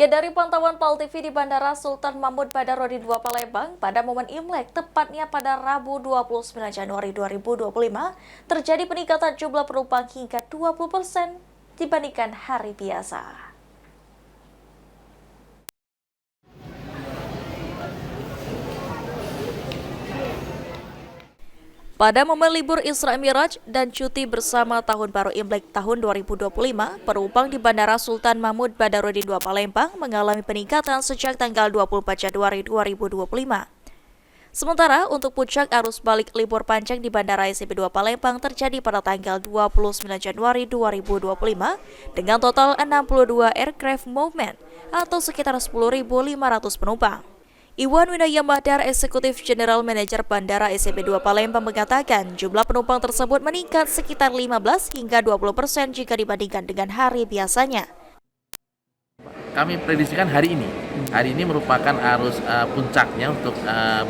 Ya, dari pantauan PAL TV di Bandara Sultan Mahmud Badarudin II Palembang, pada momen Imlek, tepatnya pada Rabu 29 Januari 2025, terjadi peningkatan jumlah penumpang hingga 20% dibandingkan hari biasa. Pada momen libur Isra Miraj dan cuti bersama Tahun Baru Imlek tahun 2025, penumpang di Bandara Sultan Mahmud Badarudin II Palembang mengalami peningkatan sejak tanggal 24 Januari 2025. Sementara untuk puncak arus balik libur panjang di Bandara ICP 2 Palembang terjadi pada tanggal 29 Januari 2025 dengan total 62 aircraft movement atau sekitar 10.500 penumpang. Iwan Winaya Mahdar, Eksekutif General Manager Bandara ICP 2 Palembang mengatakan jumlah penumpang tersebut meningkat sekitar 15 hingga 20% jika dibandingkan dengan hari biasanya. Kami prediksikan hari ini. Hari ini merupakan arus puncaknya untuk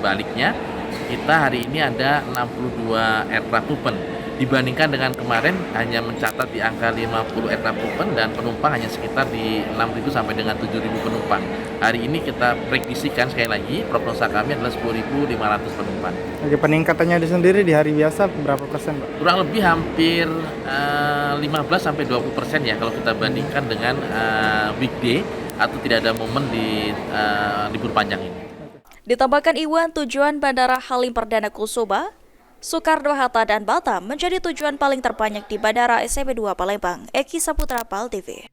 baliknya. Kita hari ini ada 62 aircraft movement. Dibandingkan dengan kemarin hanya mencatat di angka 50 aircraft movement dan penumpang hanya sekitar di 6.000 sampai dengan 7.000 penumpang. Hari ini kita prediksikan sekali lagi, prognosa kami adalah 10.500 penumpang. Oke, peningkatannya sendiri di hari biasa berapa persen, Pak? Kurang lebih hampir 15 sampai 20% ya kalau kita bandingkan dengan weekday atau tidak ada momen di libur panjang ini. Ditambahkan Iwan, tujuan Bandara Halim Perdana Kusuma, Soekarno-Hatta dan Batam menjadi tujuan paling terbanyak di Bandara ICP 2 Palembang. Eki Saputra, PAL TV.